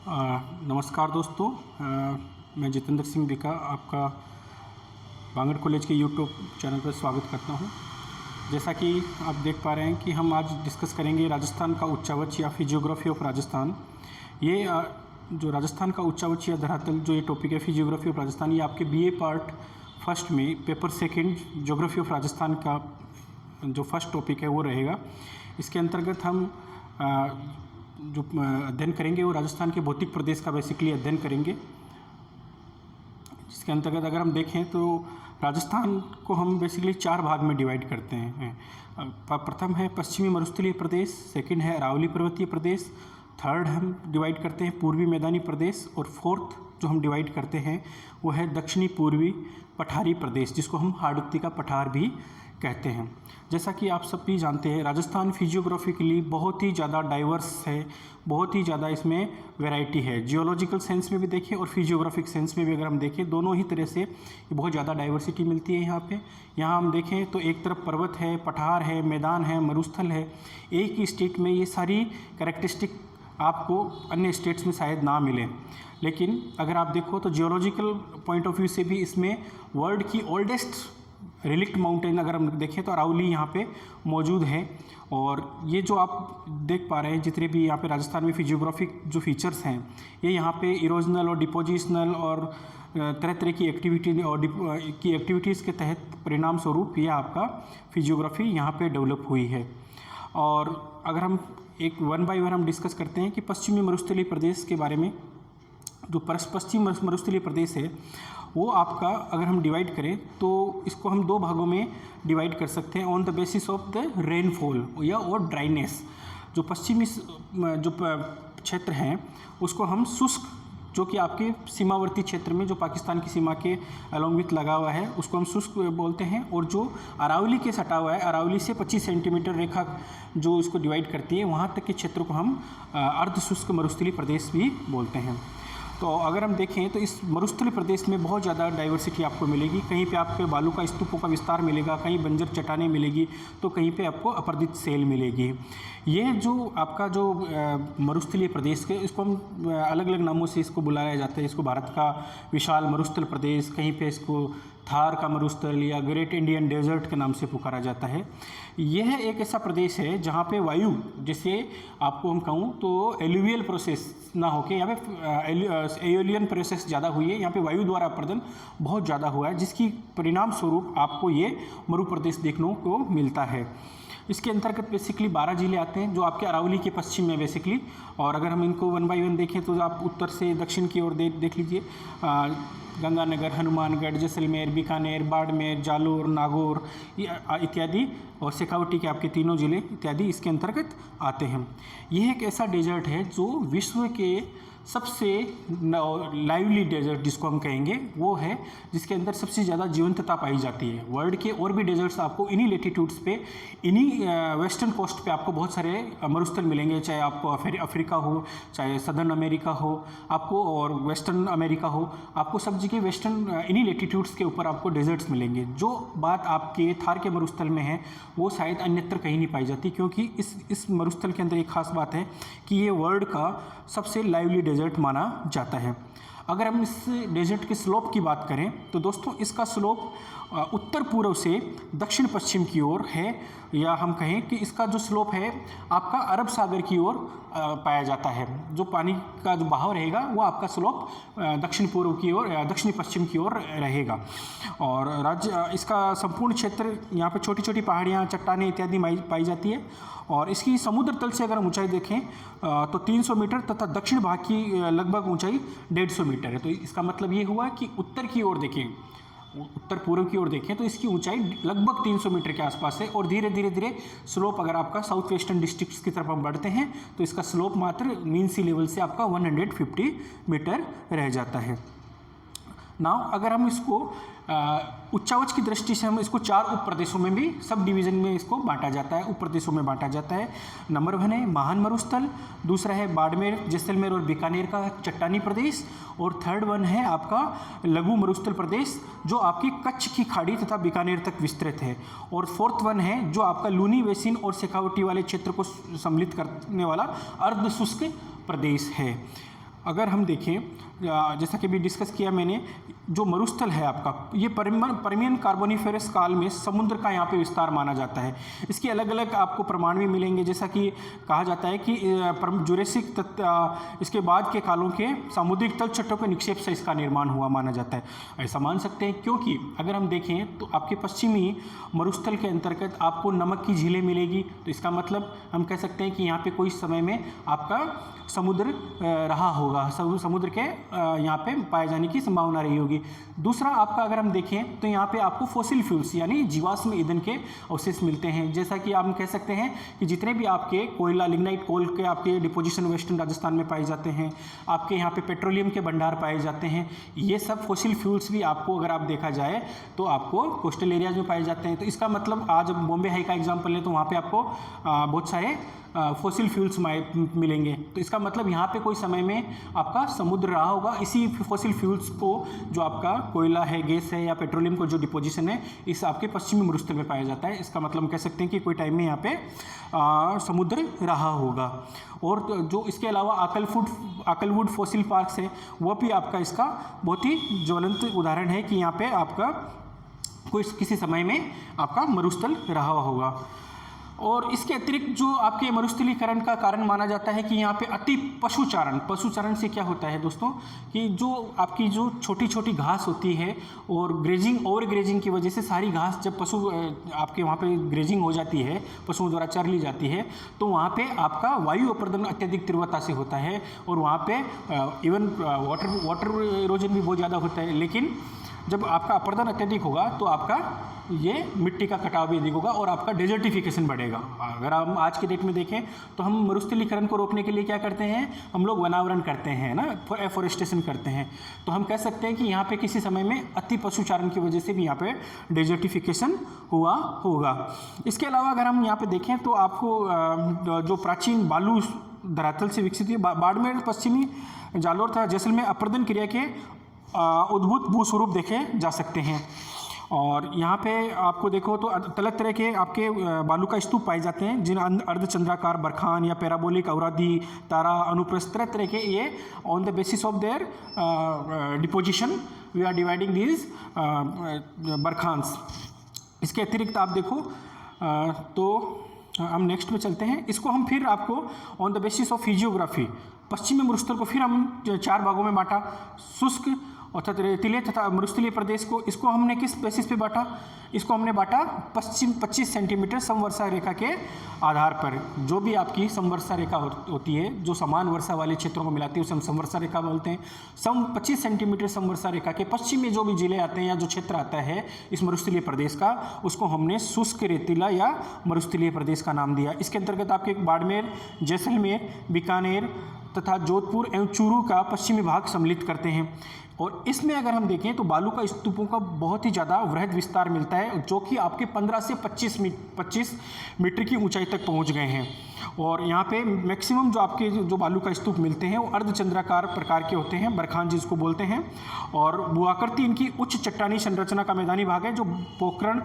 नमस्कार दोस्तों। मैं जितेंद्र सिंह बिका आपका बांगड़ कॉलेज के यूट्यूब चैनल पर स्वागत करता हूं। जैसा कि आप देख पा रहे हैं कि हम आज डिस्कस करेंगे राजस्थान का उच्चावच या फिजियोग्राफी ऑफ राजस्थान। ये जो राजस्थान का उच्चावच या धरातल जो ये टॉपिक है फिजियोग्राफी ऑफ राजस्थान, ये आपके बीए पार्ट फर्स्ट में paper second geography of Rajasthan का जो फर्स्ट टॉपिक है वो रहेगा। इसके अंतर्गत हम जो अध्ययन करेंगे वो राजस्थान के भौतिक प्रदेश का बेसिकली अध्ययन करेंगे। जिसके अंतर्गत अगर हम देखें तो राजस्थान को हम बेसिकली 4 भाग में डिवाइड करते हैं। प्रथम है पश्चिमी मरुस्थलीय प्रदेश, सेकंड है अरावली पर्वतीय प्रदेश, थर्ड हम डिवाइड करते हैं पूर्वी मैदानी प्रदेश, और फोर्थ जो हम डिवाइड करते हैं वो है दक्षिणी पूर्वी पठारी प्रदेश, जिसको हम हाड़ौती का पठार भी कहते हैं। जैसा कि आप सब भी जानते हैं राजस्थान फिजियोग्राफिकली बहुत ही ज़्यादा डाइवर्स है, बहुत ही ज़्यादा इसमें वैरायटी है। जियोलॉजिकल सेंस में भी देखें और फिजियोग्राफिक सेंस में भी अगर हम देखें, दोनों ही तरह से बहुत ज़्यादा डाइवर्सिटी मिलती है यहाँ पे। यहाँ हम देखें तो एक तरफ पर्वत है, पठार है, मैदान है, मरुस्थल है। एक ही स्टेट में ये सारी कैरेक्टरिस्टिक आपको अन्य स्टेट्स में शायद ना मिले, लेकिन अगर आप देखो तो जियोलॉजिकल पॉइंट ऑफ व्यू से भी इसमें वर्ल्ड की ओल्डेस्ट रिलिक्ट माउंटेन अगर हम देखें तो अरावली यहाँ पे मौजूद है। और ये जो आप देख पा रहे हैं जितने भी यहाँ पे राजस्थान में फिजियोग्राफिक जो फीचर्स हैं, ये यहाँ पे इरोजनल और डिपोजिशनल और तरह तरह की एक्टिविटी और की एक्टिविटीज़ के तहत परिणाम स्वरूप ये आपका फिजियोग्राफी यहाँ पे डेवलप हुई है। और अगर हम एक वन बाय वन हम डिस्कस करते हैं कि पश्चिमी मरुस्थलीय प्रदेश के बारे में। जो पश्चिम मरुस्थलीय प्रदेश है वो आपका अगर हम डिवाइड करें तो इसको हम 2 भागों में डिवाइड कर सकते हैं on the basis of the rainfall या और ड्राइनेस। जो पश्चिमी जो क्षेत्र हैं उसको हम शुष्क, जो कि आपके सीमावर्ती क्षेत्र में जो पाकिस्तान की सीमा के अलॉन्ग विथ लगा हुआ है उसको हम शुष्क बोलते हैं। और जो अरावली के सटा हुआ है, अरावली से 25 सेंटीमीटर रेखा जो इसको डिवाइड करती है, वहाँ तक के क्षेत्र को हम अर्ध शुष्क मरुस्थलीय प्रदेश भी बोलते हैं। तो अगर हम देखें तो इस मरुस्थलीय प्रदेश में बहुत ज़्यादा डाइवर्सिटी आपको मिलेगी। कहीं पे आपको बालू का स्तूपों का विस्तार मिलेगा, कहीं बंजर चट्टानें मिलेगी, तो कहीं पे आपको अपर्दित सेल मिलेगी। ये जो आपका जो मरुस्थलीय प्रदेश के इसको हम अलग अलग नामों से इसको बुलाया जाता है। इसको भारत का विशाल मरुस्थल प्रदेश, कहीं पे इसको थार का मरुस्थल या ग्रेट इंडियन डेजर्ट के नाम से पुकारा जाता है। यह एक ऐसा प्रदेश है जहाँ पे वायु, जैसे आपको हम कहूँ तो एलुवियल प्रोसेस ना होके यहाँ पे एओलियन प्रोसेस ज़्यादा हुई है। यहाँ पे वायु द्वारा अपर्दन बहुत ज़्यादा हुआ है, जिसकी परिणाम स्वरूप आपको ये मरु प्रदेश देखने को मिलता है। इसके अंतर्गत बेसिकली 12 जिले आते हैं जो आपके अरावली के पश्चिम में बेसिकली। और अगर हम इनको वन बाय वन देखें तो आप उत्तर से दक्षिण की ओर देख लीजिए। गंगानगर, हनुमानगढ़, जैसलमेर, बीकानेर, बाड़मेर, जालोर, नागौर इत्यादि, और शेखावटी के आपके 3 जिले इत्यादि इसके अंतर्गत आते हैं। यह एक ऐसा डेजर्ट है जो विश्व के सबसे लाइवली डेजर्ट जिसको हम कहेंगे वो है, जिसके अंदर सबसे ज़्यादा जीवंतता पाई जाती है। वर्ल्ड के और भी डेजर्ट्स आपको इन्हीं लेटीट्यूड्स पे, इन्हीं वेस्टर्न कोस्ट पे आपको बहुत सारे मरुस्थल मिलेंगे, चाहे आपको अफ्रीका हो, चाहे सदर्न अमेरिका हो आपको, और वेस्टर्न अमेरिका हो, आपको सब जगह वेस्टर्न इन्हीं लेटीट्यूड्स के ऊपर आपको डेजर्ट्स मिलेंगे। जो बात आपके थार के मरुस्थल में है वो शायद अन्यत्र कहीं नहीं पाई जाती, क्योंकि इस मरुस्थल के अंदर एक खास बात है कि ये वर्ल्ड का सबसे लाइवली डेजर्ट माना जाता है। अगर हम इस डेजर्ट के स्लोप की बात करें तो दोस्तों इसका स्लोप उत्तर पूर्व से दक्षिण पश्चिम की ओर है, या हम कहें कि इसका जो स्लोप है आपका अरब सागर की ओर पाया जाता है। जो पानी का जो बहाव रहेगा वो आपका स्लोप दक्षिण पूर्व की ओर, दक्षिण पश्चिम की ओर रहेगा। और राज्य इसका संपूर्ण क्षेत्र यहाँ पे छोटी छोटी पहाड़ियाँ, चट्टानें इत्यादि पाई जाती है। और इसकी समुद्र तल से अगर हम ऊंचाई देखें तो 300 मीटर तथा दक्षिण भाग की लगभग ऊंचाई 150 मीटर है। तो इसका मतलब ये हुआ कि उत्तर की ओर देखें, उत्तर पूर्व की ओर देखें तो इसकी ऊंचाई लगभग 300 मीटर के आसपास है। और धीरे धीरे स्लोप अगर आपका साउथ वेस्टर्न डिस्ट्रिक्ट्स की तरफ हम बढ़ते हैं तो इसका स्लोप मात्र मीन सी लेवल से आपका 150 मीटर रह जाता है। नाउ अगर हम इसको उच्चावच की दृष्टि से हम इसको 4 उप प्रदेशों में भी सब डिवीज़न में इसको बांटा जाता है, उप प्रदेशों में बांटा जाता है। नंबर 1 है महान मरुस्थल, दूसरा है बाड़मेर, जैसलमेर और बीकानेर का चट्टानी प्रदेश, और थर्ड वन है आपका लघु मरुस्थल प्रदेश जो आपकी कच्छ की खाड़ी तथा बीकानेर तक विस्तृत है, और फोर्थ वन है जो आपका लूनी बेसिन और शेखावटी वाले क्षेत्र को सम्मिलित करने वाला अर्ध शुष्क प्रदेश है। अगर हम देखें, जैसा कि भी डिस्कस किया मैंने, जो मरुस्थल है आपका, ये पर्मियन कार्बोनिफेरस काल में समुद्र का यहाँ पे विस्तार माना जाता है। इसके अलग अलग आपको प्रमाण भी मिलेंगे, जैसा कि कहा जाता है कि जुरेसिक इसके बाद के कालों के सामुद्रिक तलछटों के निक्षेप से इसका निर्माण हुआ माना जाता है। ऐसा मान सकते हैं क्योंकि अगर हम देखें तो आपके पश्चिमी मरुस्थल के अंतर्गत आपको नमक की झीलें मिलेगी, तो इसका मतलब हम कह सकते हैं कि यहाँ पे कोई समय में आपका समुद्र रहा होगा, समुद्र के यहाँ पे पाए जाने की संभावना रही होगी। दूसरा आपका अगर हम देखें तो यहाँ पे आपको फॉसिल फ्यूल्स यानी जीवाश्म ईंधन के अवशेष मिलते हैं, जैसा कि आप कह सकते हैं कि जितने भी आपके कोयला, लिग्नाइट कोल के आपके डिपोजिशन वेस्टर्न राजस्थान में पाए जाते हैं, आपके यहाँ पे पेट्रोलियम के भंडार पाए जाते हैं, ये सब फॉसिल फ्यूल्स भी आपको अगर आप देखा जाए तो आपको कोस्टल एरियाज में पाए जाते हैं। तो इसका मतलब आज बॉम्बे हाई का एग्जाम्पल लें तो वहाँ पे आपको बहुत सारे फॉसिल फ्यूल्स मिलेंगे। तो इसका मतलब यहाँ पे कोई समय में आपका समुद्र रहा होगा। इसी फॉसिल फ्यूल्स को, जो आपका कोयला है, गैस है या पेट्रोलियम को जो डिपोजिशन है, इस आपके पश्चिमी मरुस्थल में पाया जाता है। इसका मतलब हम कह सकते हैं कि कोई टाइम में यहाँ पे समुद्र रहा होगा। और जो इसके अलावा आकलवुड फॉसिल पार्क्स है, वो भी आपका इसका बहुत ही ज्वलंत उदाहरण है कि यहाँ पे आपका कोई किसी समय में आपका मरुस्थल रहा होगा। और इसके अतिरिक्त जो आपके मरुस्थलीकरण का कारण माना जाता है कि यहाँ पे अति पशुचारण से क्या होता है दोस्तों, कि जो आपकी जो छोटी छोटी घास होती है और ओवर ग्रेजिंग की वजह से सारी घास जब पशु आपके वहाँ पे ग्रेजिंग हो जाती है, पशुओं द्वारा चर ली जाती है, तो वहाँ पे आपका वायु अपर्दन अत्यधिक तीव्रता से होता है और वहाँ पे इवन वाटर इरोजन भी बहुत ज़्यादा होता है। लेकिन जब आपका अपर्दन अत्यधिक होगा तो आपका ये मिट्टी का कटाव भी अधिक होगा और आपका डेजर्टिफिकेशन बढ़ेगा। अगर हम आज के डेट में देखें तो हम मरुस्थलीकरण को रोकने के लिए क्या करते हैं, हम लोग वनावरण करते हैं ना, एफोरेस्टेशन करते हैं। तो हम कह सकते हैं कि यहाँ पे किसी समय में अति पशुचारण की वजह से भी यहाँ पे डेजर्टिफिकेशन हुआ होगा। इसके अलावा अगर हम यहाँ पे देखें तो आपको जो प्राचीन बालू धरातल से विकसित हुई बाड़मेर, पश्चिमी जालोर तथा जैसलमेर अपर्दन क्रिया के उद्भूत भूस्वरूप देखे जा सकते हैं। और यहाँ पे आपको देखो तो अलग तरह के आपके बालू का स्तूप पाए जाते हैं, जिन अर्धचंद्राकार, बरखान या पैराबोलिक, अवराधी, तारा, अनुप्रस्थ, तरह तरह के, ये on the basis of their deposition we are dividing these barchans. इसके अतिरिक्त आप देखो तो हम नेक्स्ट में चलते हैं। इसको हम फिर आपको on the basis of physiography पश्चिमी मरुस्थल को फिर हम 4 भागों में बांटा, शुष्क अर्थात रेतीले तथा मरुस्थलीय प्रदेश को। इसको हमने किस बेसिस पे बांटा, इसको हमने बांटा पश्चिम 25 सेंटीमीटर समवर्षा रेखा के आधार पर। जो भी आपकी समवर्षा रेखा होती है, जो समान वर्षा वाले क्षेत्रों को मिलाती है, उसे हम समवर्षा रेखा बोलते हैं। 25 सेंटीमीटर समवर्षा रेखा के पश्चिम में जो भी जिले आते हैं या जो क्षेत्र आता है इस मरुस्थलीय प्रदेश का, उसको हमने शुष्क रेतीला या मरुस्थलीय प्रदेश का नाम दिया। इसके अंतर्गत आपके बाड़मेर, जैसलमेर, बीकानेर तथा जोधपुर एवं चूरू का पश्चिमी भाग सम्मिलित करते हैं। और इसमें अगर हम देखें तो बालू का स्तूपों का बहुत ही ज़्यादा वृहद विस्तार मिलता है, जो कि आपके 15 से 25 मीटर की ऊंचाई तक पहुंच गए हैं। और यहाँ पे मैक्सिमम जो आपके जो बालू का स्तूप मिलते हैं वो अर्धचंद्राकार प्रकार के होते हैं, बरखान जिसको बोलते हैं। और भूआकृति इनकी उच्च चट्टानी संरचना का मैदानी भाग है, जो पोखरण,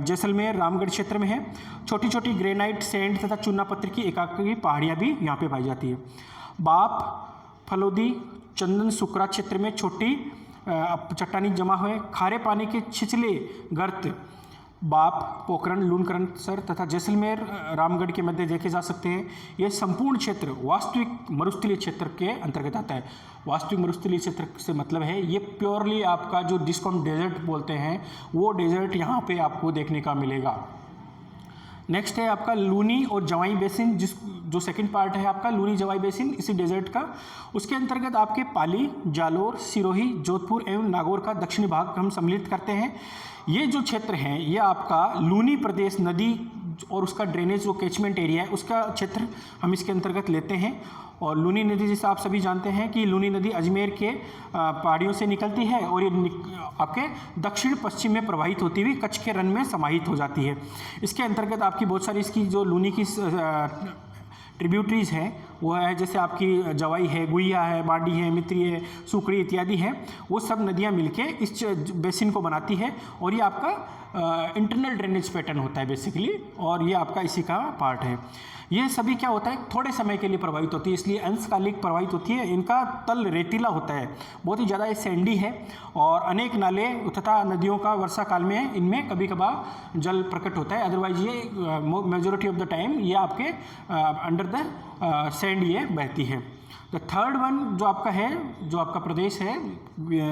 जैसलमेर, रामगढ़ क्षेत्र में है। छोटी छोटी ग्रेनाइट, सैंड तथा चूना पत्थर की एकाकी पहाड़ियाँ भी यहाँ पे पाई जाती है। बाप, फलोदी, चंदन, सुकरा क्षेत्र में छोटी चट्टानी जमा हुए। खारे पानी के छिछले गर्त बाप, पोखरण, लूनकरण सर तथा जैसलमेर, रामगढ़ के मध्य देखे जा सकते हैं। यह संपूर्ण क्षेत्र वास्तविक मरुस्थलीय क्षेत्र के अंतर्गत आता है। वास्तविक मरुस्थलीय क्षेत्र से मतलब है ये प्योरली आपका जो जिसको हम डेजर्ट बोलते हैं, वो डेजर्ट यहाँ पे आपको देखने का मिलेगा। नेक्स्ट है आपका लूनी और जवाई बेसिन, जो सेकंड पार्ट है आपका लूनी जवाई बेसिन इसी डेजर्ट का। उसके अंतर्गत आपके पाली, जालोर, सिरोही, जोधपुर एवं नागौर का दक्षिणी भाग हम सम्मिलित करते हैं। ये जो क्षेत्र है ये आपका लूनी प्रदेश नदी और उसका ड्रेनेज जो कैचमेंट एरिया है उसका क्षेत्र हम इसके अंतर्गत लेते हैं। और लूनी नदी जैसे आप सभी जानते हैं कि लूनी नदी अजमेर के पहाड़ियों से निकलती है और ये आपके दक्षिण पश्चिम में प्रवाहित होती हुई कच्छ के रन में समाहित हो जाती है। इसके अंतर्गत आपकी बहुत सारी इसकी जो लूनी की ट्रिब्यूटरीज हैं वो है जैसे आपकी जवाई है, गुइया है, बाडी है, मित्री है, सुकड़ी इत्यादि है, वो सब नदियाँ मिलके इस बेसिन को बनाती है और ये आपका इंटरनल ड्रेनेज पैटर्न होता है बेसिकली, और ये आपका इसी का पार्ट है। ये सभी क्या होता है, थोड़े समय के लिए प्रभावित होती है, इसलिए अंशकालिक प्रभावित होती है। इनका तल रेतीला होता है, बहुत ही ज़्यादा ये सैंडी है, और अनेक नाले तथा नदियों का वर्षा काल में इनमें कभी कभार जल प्रकट होता है, अदरवाइज ये मेजोरिटी ऑफ द टाइम ये आपके अंडर द सैंड ये बहती है। द थर्ड वन जो आपका है, जो आपका प्रदेश है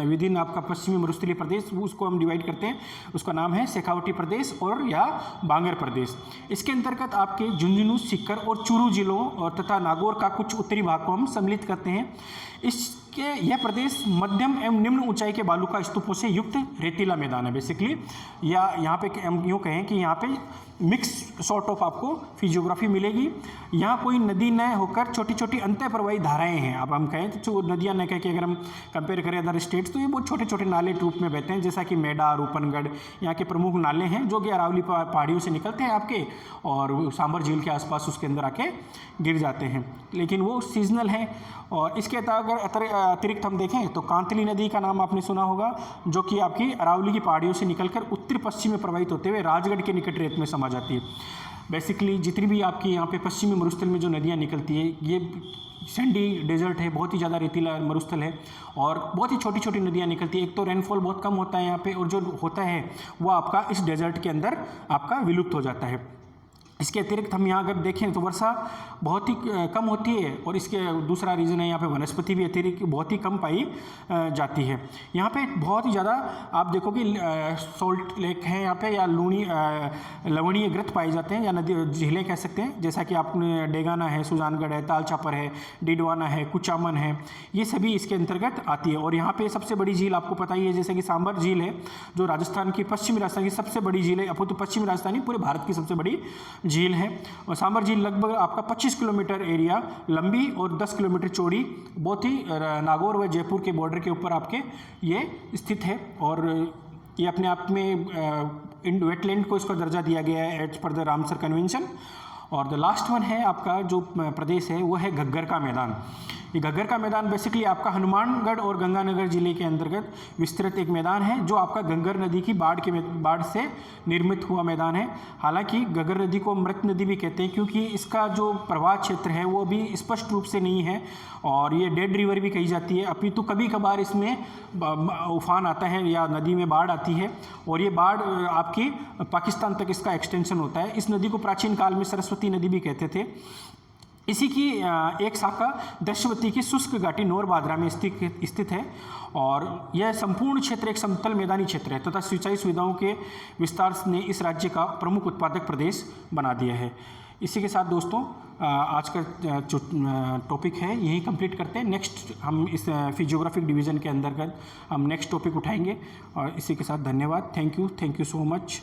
विद इन आपका पश्चिमी मरुस्थलीय प्रदेश, उसको हम डिवाइड करते हैं, उसका नाम है शेखावटी प्रदेश और या बांगर प्रदेश। इसके अंतर्गत आपके झुंझुनू, सीकर और चूरू जिलों और तथा नागौर का कुछ उत्तरी भाग को हम सम्मिलित करते हैं। इसके यह प्रदेश मध्यम एवं निम्न ऊंचाई के बालू का स्तूपों से युक्त रेतीला मैदान है बेसिकली, या यहाँ पे हम यूँ कहें कि यहाँ पे मिक्स सॉर्ट ऑफ आपको फिजियोग्राफी मिलेगी। यहाँ कोई नदी न होकर छोटी छोटी अंतः प्रवाही धाराएं हैं। अब हम कहें तो नदियाँ न कह के अगर हम कंपेयर करें अदर स्टेट्स, तो ये बहुत छोटे छोटे नाले रूप में बहते हैं, जैसा कि मेडा, रूपनगढ़ यहाँ के प्रमुख नाले हैं जो कि अरावली पहाड़ियों से निकलते हैं आपके और सांबर झील के आसपास उसके अंदर आके गिर जाते हैं, लेकिन वो सीजनल हैं। और इसके अतिरिक्त हम देखें तो कांतली नदी का नाम आपने सुना होगा, जो कि आपकी अरावली की पहाड़ियों से निकलकर उत्तर पश्चिम में प्रवाहित होते हुए राजगढ़ के निकट रेत में समा जाती है। बेसिकली जितनी भी आपकी यहाँ पे पश्चिमी मरुस्थल में जो नदियाँ निकलती है, ये सैंडी डेजर्ट है, बहुत ही ज़्यादा रेतीला मरुस्थल है और बहुत ही छोटी छोटी नदियाँ निकलती है। एक तो रेनफॉल बहुत कम होता है यहाँ पे, और जो होता है वो आपका इस डेजर्ट के अंदर आपका विलुप्त हो जाता है। इसके अतिरिक्त हम यहाँ अगर देखें तो वर्षा बहुत ही कम होती है, और इसके दूसरा रीज़न है यहाँ पे वनस्पति भी अतिरिक्त बहुत ही कम पाई जाती है। यहाँ पे बहुत ही ज़्यादा आप देखोगे सॉल्ट लेक है यहाँ पे, या लवणीय ग्रत पाए जाते हैं, या नदी झीलें कह सकते हैं, जैसा कि आपने डेगाना है, सुजानगढ़ है, तालछापर है, डिडवाना है, कुचामन है, ये सभी इसके अंतर्गत आती है। और यहाँ पे सबसे बड़ी झील आपको पता ही है, जैसे कि सांबर झील है, जो राजस्थान की पश्चिमी राजस्थान की सबसे बड़ी झील है, अपितु पश्चिमी राजस्थानी पूरे भारत की सबसे बड़ी झील है। और सांबर झील लगभग आपका 25 किलोमीटर एरिया लंबी और 10 किलोमीटर चौड़ी, बहुत ही नागौर व जयपुर के बॉर्डर के ऊपर आपके ये स्थित है। और ये अपने आप में वेटलैंड को इसका दर्जा दिया गया है as per the Ramsar convention. और द लास्ट वन है आपका जो प्रदेश है वो है घग्गर का मैदान। ये घग्गर का मैदान बेसिकली आपका हनुमानगढ़ और गंगानगर जिले के अंतर्गत विस्तृत एक मैदान है, जो आपका घग्गर नदी की बाढ़ से निर्मित हुआ मैदान है। हालांकि घग्गर नदी को मृत नदी भी कहते हैं, क्योंकि इसका जो प्रवाह क्षेत्र है वो भी स्पष्ट रूप से नहीं है, और ये डेड रिवर भी कही जाती है। अपितु कभी कभार इसमें उफान आता है या नदी में बाढ़ आती है, और ये बाढ़ आपकी पाकिस्तान तक इसका एक्सटेंशन होता है। इस नदी को प्राचीन काल में सरस्वती नदी भी कहते थे। इसी की एक शाखा दशवती की शुष्क घाटी नौर बादरा में स्थित है, और यह संपूर्ण क्षेत्र एक समतल मैदानी क्षेत्र है तथा सिंचाई सुविधाओं के विस्तार ने इस राज्य का प्रमुख उत्पादक प्रदेश बना दिया है। इसी के साथ दोस्तों आज का जो टॉपिक है यही कंप्लीट करते हैं। नेक्स्ट हम इस फिजियोग्राफिक डिवीज़न के अंतर्गत हम नेक्स्ट टॉपिक उठाएंगे, और इसी के साथ धन्यवाद। Thank you so much.